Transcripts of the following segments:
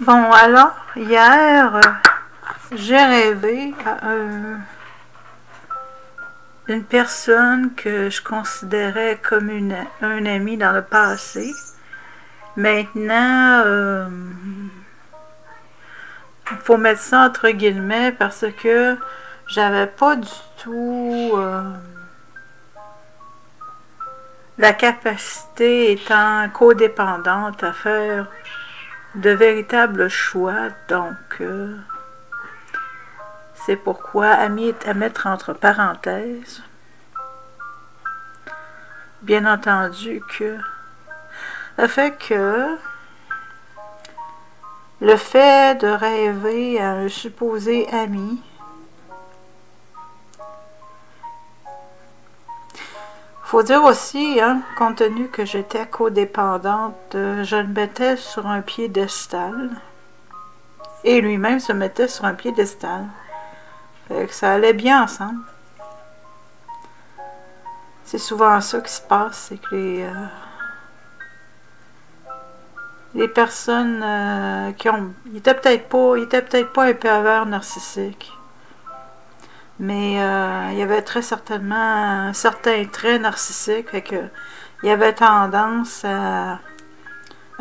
Bon, alors, hier, j'ai rêvé à une personne que je considérais comme un ami dans le passé. Maintenant, il faut mettre ça entre guillemets parce que j'avais pas du tout la capacité, étant codépendante, à faire de véritables choix. Donc, c'est pourquoi ami est à mettre entre parenthèses. Bien entendu que le fait de rêver à un supposé ami, faut dire aussi, hein, compte tenu que j'étais codépendante, je le mettais sur un piédestal et lui-même se mettait sur un piédestal. Fait que ça allait bien ensemble. C'est souvent ça qui se passe, c'est que les personnes qui ont... Il était peut-être pas un pervers narcissique, mais il y avait très certainement certains traits narcissiques, fait que il avait tendance à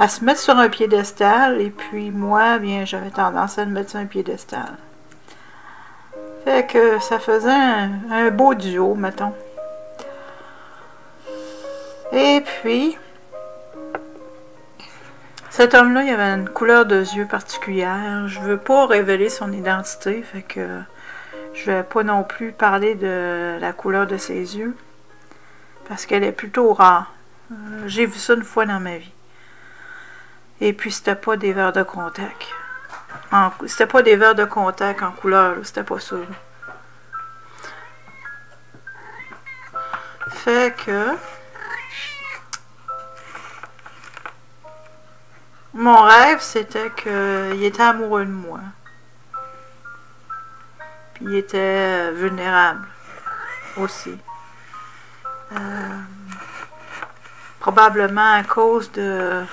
se mettre sur un piédestal, et puis moi, bien, j'avais tendance à le mettre sur un piédestal. Fait que ça faisait un beau duo, mettons. Et puis, cet homme-là, il avait une couleur de yeux particulière. Je veux pas révéler son identité, fait que je vais pas non plus parler de la couleur de ses yeux, parce qu'elle est plutôt rare. J'ai vu ça une fois dans ma vie. Et puis, c'était pas des verres de contact. C'était pas des verres de contact en couleur, c'était pas ça. Fait que mon rêve, c'était qu'il était amoureux de moi. Puis il était vulnérable aussi. Probablement à cause de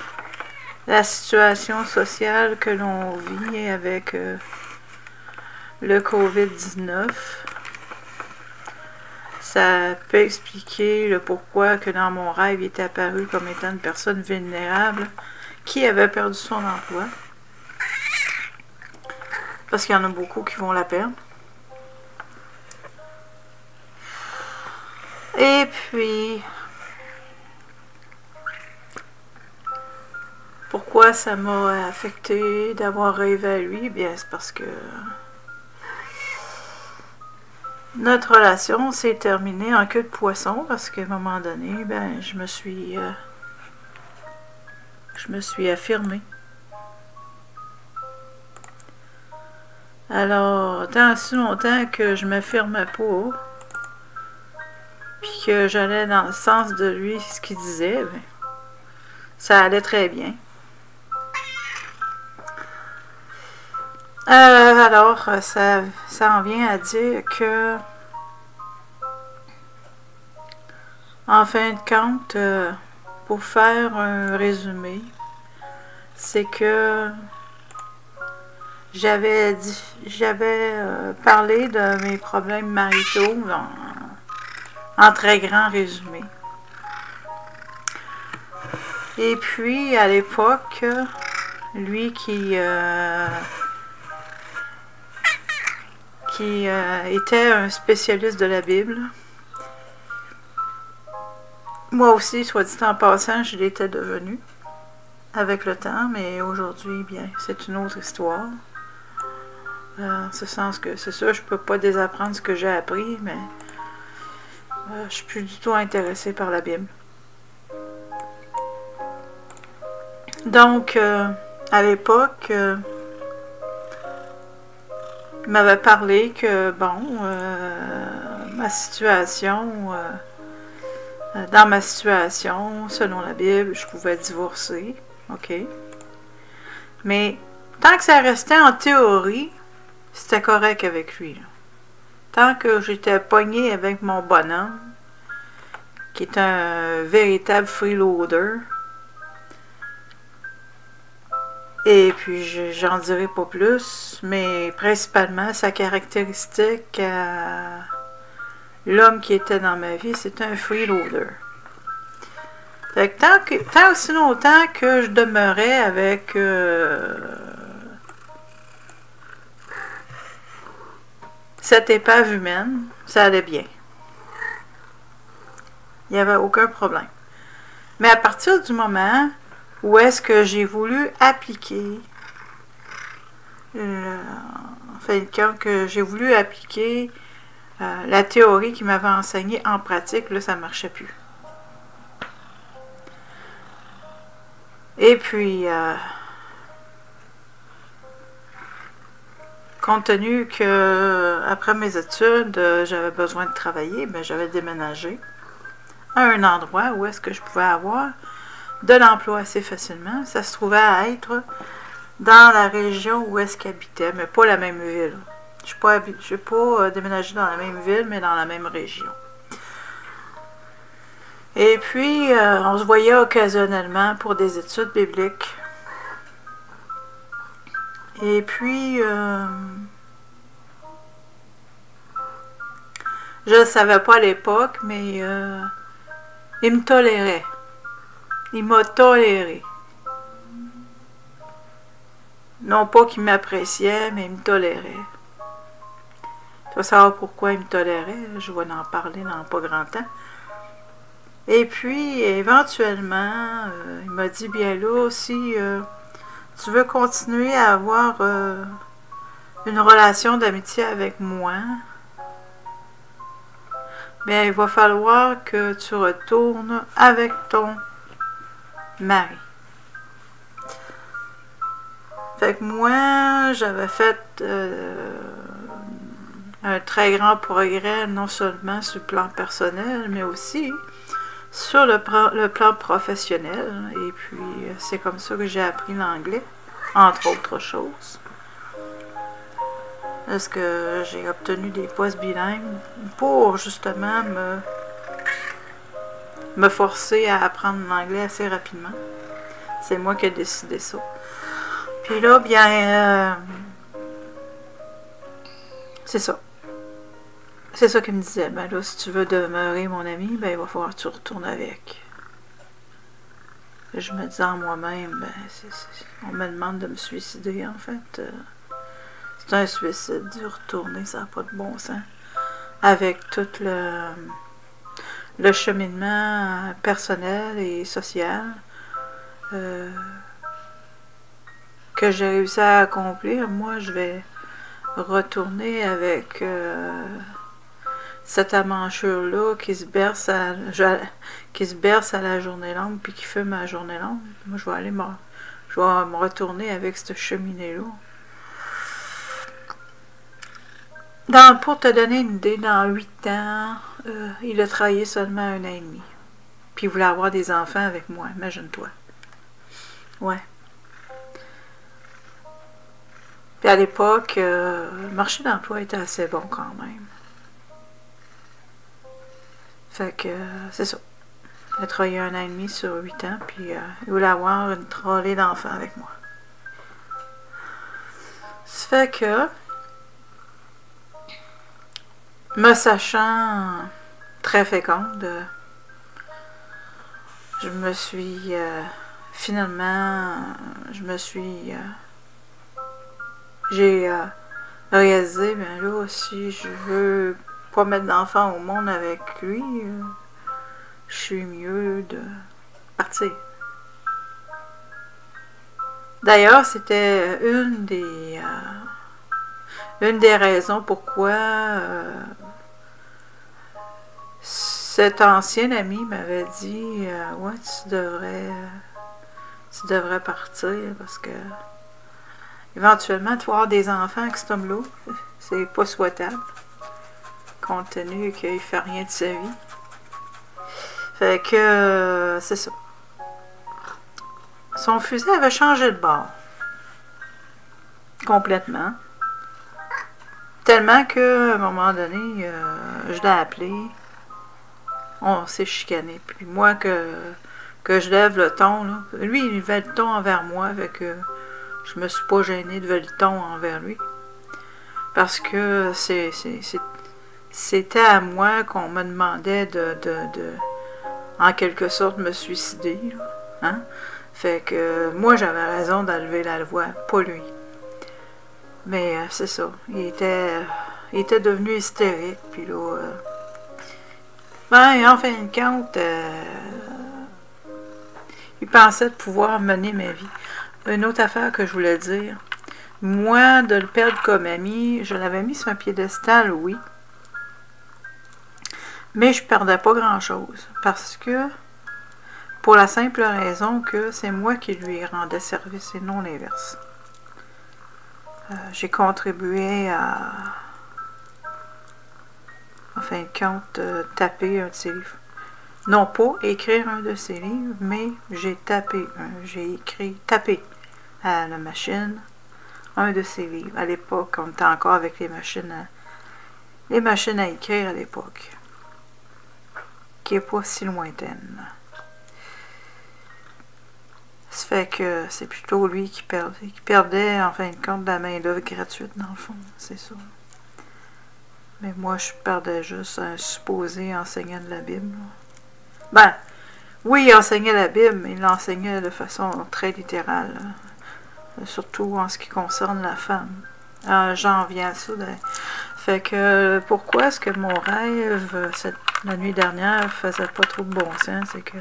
la situation sociale que l'on vit avec le COVID-19. Ça peut expliquer le pourquoi que dans mon rêve, il était apparu comme étant une personne vulnérable qui avait perdu son emploi. Parce qu'il y en a beaucoup qui vont la perdre. Et puis, pourquoi ça m'a affecté d'avoir rêvé à lui? Bien, c'est parce que notre relation s'est terminée en queue de poisson, parce qu'à un moment donné, ben, je me suis affirmée. Alors, tant si longtemps que je m'affirmais pas, puis que j'allais dans le sens de lui, ce qu'il disait, ben, ça allait très bien. Alors, ça en vient à dire que, en fin de compte, pour faire un résumé, c'est que j'avais parlé de mes problèmes maritaux en très grand résumé. Et puis, à l'époque, lui qui était un spécialiste de la Bible. Moi aussi, soit dit en passant, je l'étais devenu avec le temps, mais aujourd'hui, bien, c'est une autre histoire. En ce sens que, c'est sûr, je peux pas désapprendre ce que j'ai appris, mais je suis plus du tout intéressée par la Bible. Donc, à l'époque, il m'avait parlé que, bon, ma situation, dans ma situation, selon la Bible, je pouvais divorcer, ok. Mais tant que ça restait en théorie, c'était correct avec lui, là. Tant que j'étais pognée avec mon bonhomme, qui est un véritable freeloader, Et puis, j'en dirai pas plus, mais principalement, sa caractéristique, l'homme qui était dans ma vie, c'est un freeloader. Fait que tant aussi longtemps que je demeurais avec cette épave humaine, ça allait bien. Il n'y avait aucun problème. Mais à partir du moment où est-ce que j'ai voulu appliquer, en fin de compte, que j'ai voulu appliquer la théorie qu'il m'avait enseignée en pratique, là, ça ne marchait plus. Et puis, compte tenu que après mes études, j'avais besoin de travailler, ben, j'avais déménagé à un endroit où est-ce que je pouvais avoir de l'emploi assez facilement. Ça se trouvait à être dans la région où est-ce qu'il habitait, mais pas la même ville. Je n'ai pas déménagé dans la même ville, mais dans la même région. Et puis, on se voyait occasionnellement pour des études bibliques. Et puis, je ne savais pas à l'époque, mais il me tolérait. Il m'a toléré. Non pas qu'il m'appréciait, mais il me tolérait. Tu vas savoir pourquoi il me tolérait. Je vais en parler dans pas grand temps. Et puis, éventuellement, il m'a dit, bien là, si tu veux continuer à avoir une relation d'amitié avec moi, bien, il va falloir que tu retournes avec ton mari. Fait que moi, j'avais fait un très grand progrès, non seulement sur le plan personnel, mais aussi sur le plan professionnel. Et puis, c'est comme ça que j'ai appris l'anglais, entre autres choses. Parce que j'ai obtenu des postes bilingues pour justement me forcer à apprendre l'anglais assez rapidement. C'est moi qui ai décidé ça. Puis là, bien, c'est ça. C'est ça qu'il me disait. Ben là, si tu veux demeurer mon ami, ben il va falloir que tu retournes avec. Et je me disais en moi-même, ben, on me demande de me suicider, en fait. C'est un suicide de retourner, ça n'a pas de bon sens. Avec tout le cheminement personnel et social que j'ai réussi à accomplir, moi, je vais retourner avec cette amanchure-là qui se berce à la journée longue puis qui fume à la journée longue. Moi, je vais me retourner avec cette cheminée-là. Pour te donner une idée, dans 8 ans, il a travaillé seulement 1 an et demi. Puis il voulait avoir des enfants avec moi, imagine-toi. Ouais. Puis à l'époque, le marché d'emploi était assez bon quand même. Fait que c'est ça. Il a travaillé 1 an et demi sur 8 ans, puis il voulait avoir une trollée d'enfants avec moi. Ça fait que, me sachant très féconde, j'ai réalisé, bien là, si je veux pas mettre d'enfant au monde avec lui, je suis mieux de partir. D'ailleurs, c'était une des raisons pourquoi cet ancien ami m'avait dit ouais, tu devrais partir parce que éventuellement tu vas avoir des enfants avec cet homme-là, c'est pas souhaitable compte tenu qu'il ne fait rien de sa vie. Fait que c'est ça. Son fusil avait changé de bord complètement. Tellement qu'à un moment donné, je l'ai appelé. On s'est chicané. Puis moi, que je lève le ton, là, lui, il levait le ton envers moi. Fait que je me suis pas gênée de voliton envers lui. Parce que c'était à moi qu'on me demandait en quelque sorte, me suicider. Là, hein? Fait que moi, j'avais raison d'enlever la voix, pas lui. Mais c'est ça. Il était devenu hystérique. Puis là, ben, en fin de compte, il pensait de pouvoir mener ma vie. Une autre affaire que je voulais dire. Moi, de le perdre comme ami, je l'avais mis sur un piédestal, oui. Mais je perdais pas grand-chose. Parce que, pour la simple raison que c'est moi qui lui rendais service et non l'inverse. J'ai contribué à, en fin de compte, taper un de ses livres. Non pas écrire un de ses livres, mais j'ai tapé, tapé à la machine un de ses livres. À l'époque, on était encore avec les machines à écrire à l'époque, qui n'est pas si lointaine. Ça fait que c'est plutôt lui qui perdait en fin de compte de la main-d'œuvre gratuite, dans le fond, c'est ça. Mais moi, je perdais juste un supposé enseignant de la Bible. Ben, oui, il enseignait la Bible, mais il l'enseignait de façon très littérale. Surtout en ce qui concerne la femme. J'en viens à ça. Fait que, pourquoi est-ce que mon rêve, la nuit dernière, faisait pas trop de bon sens, c'est que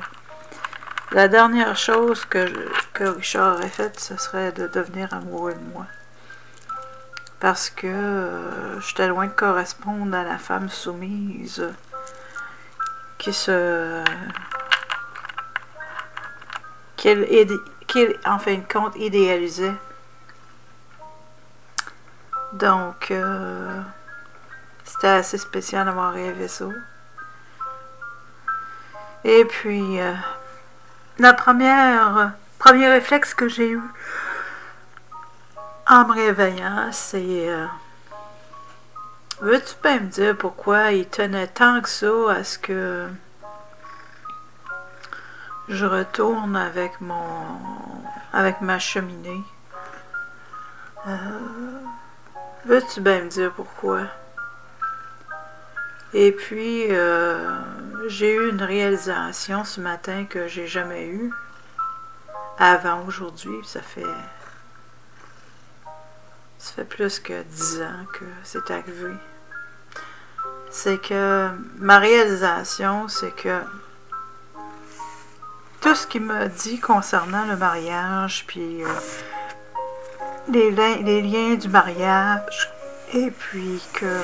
la dernière chose que Richard aurait faite, ce serait de devenir amoureux de moi. Parce que j'étais loin de correspondre à la femme soumise qu'il en fin de compte idéalisait. Donc c'était assez spécial d'avoir rêvé ça. Et puis le premier réflexe que j'ai eu en me réveillant, c'est veux-tu bien me dire pourquoi il tenait tant que ça à ce que je retourne avec ma cheminée? Veux-tu bien me dire pourquoi? Et puis j'ai eu une réalisation ce matin que j'ai jamais eue avant aujourd'hui. Ça fait plus que 10 ans que c'est arrivé. C'est que ma réalisation, c'est que tout ce qu'il m'a dit concernant le mariage, puis les liens du mariage, et puis que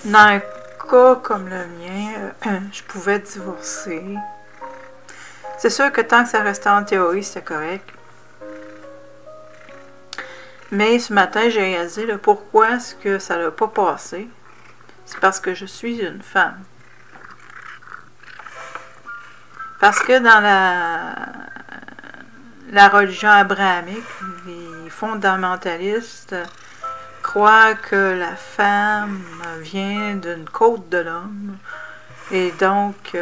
dans un cas comme le mien, je pouvais divorcer. C'est sûr que tant que ça restait en théorie, c'était correct. Mais ce matin, j'ai réalisé le pourquoi est-ce que ça n'a pas passé. C'est parce que je suis une femme. Parce que dans la religion abrahamique, les fondamentalistes croient que la femme vient d'une côte de l'homme et donc,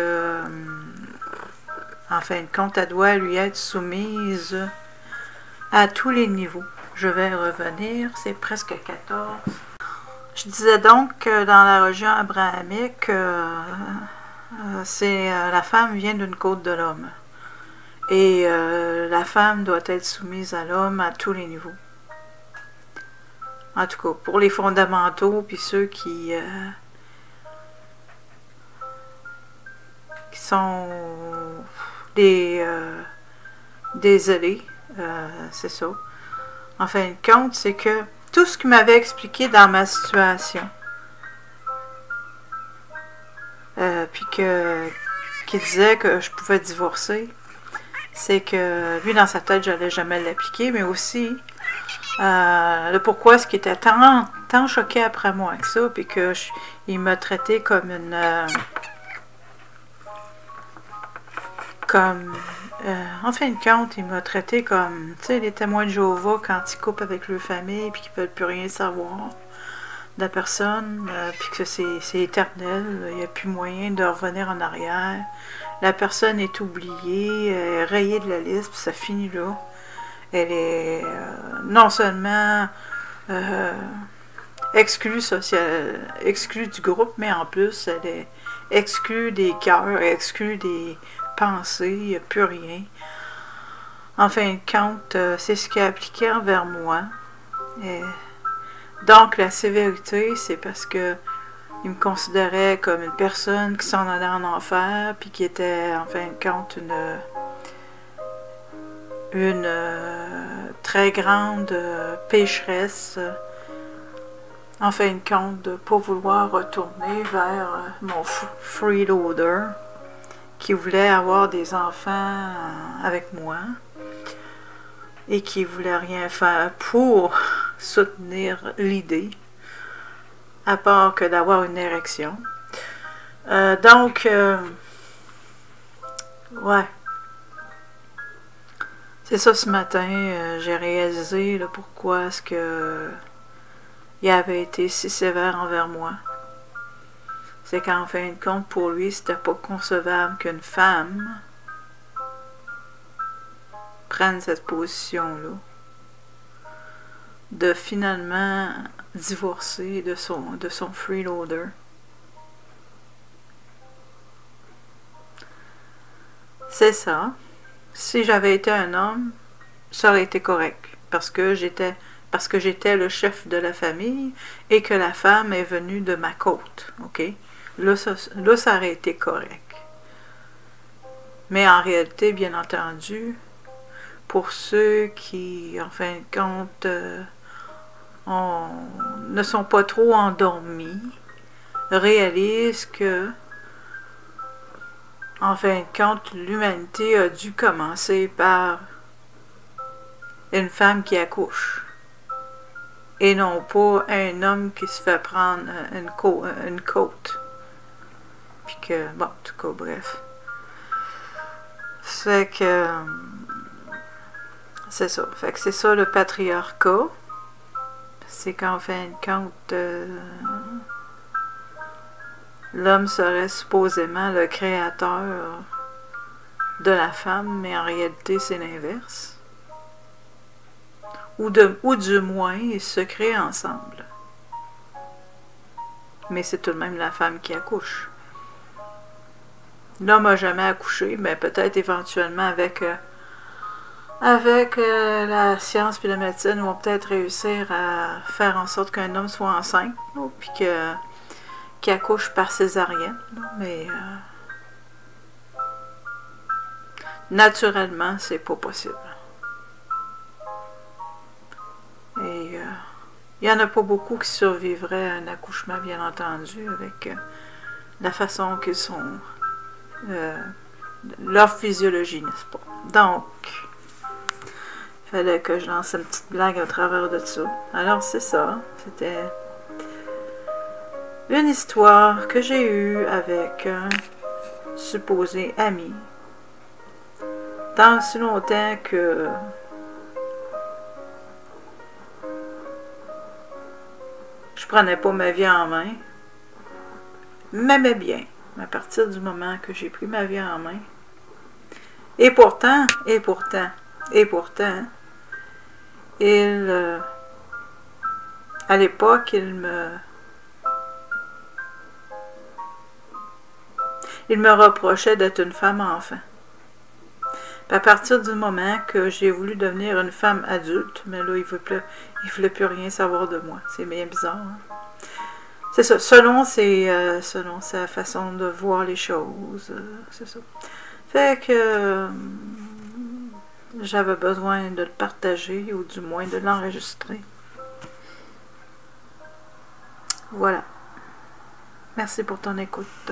en fin de compte, elle doit lui être soumise à tous les niveaux. Je vais revenir, c'est presque 14. Je disais donc que dans la religion abrahamique, la femme vient d'une côte de l'homme. Et la femme doit être soumise à l'homme à tous les niveaux. En tout cas, pour les fondamentaux, puis ceux qui sont des zélés, c'est ça. En fin de compte, c'est que tout ce qu'il m'avait expliqué dans ma situation, puis qu'il disait que je pouvais divorcer, c'est que lui, dans sa tête, j'allais jamais l'appliquer, mais aussi le pourquoi est-ce qu'il était tant choqué après moi que ça, puis qu'il m'a traité comme en fin de compte, il m'a traité comme, tu sais, les témoins de Jéhovah quand ils coupent avec leur famille puis qu'ils ne veulent plus rien savoir de la personne, puis que c'est éternel, il n'y a plus moyen de revenir en arrière. La personne est oubliée, rayée de la liste, puis ça finit là. Elle est non seulement exclue du groupe, mais en plus, elle est exclue des cœurs, exclue des pensées, il n'y a plus rien. En fin de compte, c'est ce qui est appliqué envers moi. Et donc, la sévérité, c'est parce que il me considérait comme une personne qui s'en allait en enfer, puis qui était, en fin de compte, une très grande pécheresse, en fin de compte, de ne pas vouloir retourner vers mon freeloader, qui voulait avoir des enfants avec moi, et qui voulait rien faire pour soutenir l'idée, à part que d'avoir une érection. Donc, ouais. C'est ça, ce matin, j'ai réalisé là, pourquoi est-ce que il avait été si sévère envers moi. C'est qu'en fin de compte, pour lui, c'était pas concevable qu'une femme prenne cette position-là, de finalement divorcer de son freeloader. C'est ça. Si j'avais été un homme, ça aurait été correct, parce que j'étais le chef de la famille et que la femme est venue de ma côte, ok? Là, ça aurait été correct. Mais en réalité, bien entendu, pour ceux qui, en fin de compte, ne sont pas trop endormis, réalisent que, en fin de compte, l'humanité a dû commencer par une femme qui accouche, et non pas un homme qui se fait prendre une côte. Puis que, bon, en tout cas, bref. C'est que, c'est ça. Fait que c'est ça le patriarcat. C'est qu'en fin de compte, l'homme serait supposément le créateur de la femme, mais en réalité, c'est l'inverse. Ou du moins, ils se créent ensemble. Mais c'est tout de même la femme qui accouche. L'homme n'a jamais accouché, mais peut-être éventuellement avec la science et la médecine, ils vont peut-être réussir à faire en sorte qu'un homme soit enceinte, puis qu'il accouche par césarienne. Mais naturellement, c'est pas possible. Et il n'y en a pas beaucoup qui survivraient à un accouchement, bien entendu, avec la façon qu'ils sont, leur physiologie, n'est-ce pas? Donc, il fallait que je lance une petite blague à travers de ça. Alors, c'est ça. C'était une histoire que j'ai eue avec un supposé ami. Tant si longtemps que je prenais pas ma vie en main, m'aimait bien, à partir du moment que j'ai pris ma vie en main. Et pourtant, à l'époque, il me reprochait d'être une femme enfant. Puis à partir du moment que j'ai voulu devenir une femme adulte, mais là, il ne voulait plus rien savoir de moi. C'est bien bizarre. Hein? C'est ça, selon sa façon de voir les choses. C'est ça. Fait que j'avais besoin de le partager, ou du moins de l'enregistrer. Voilà. Merci pour ton écoute.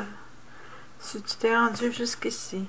Si tu t'es rendu jusqu'ici.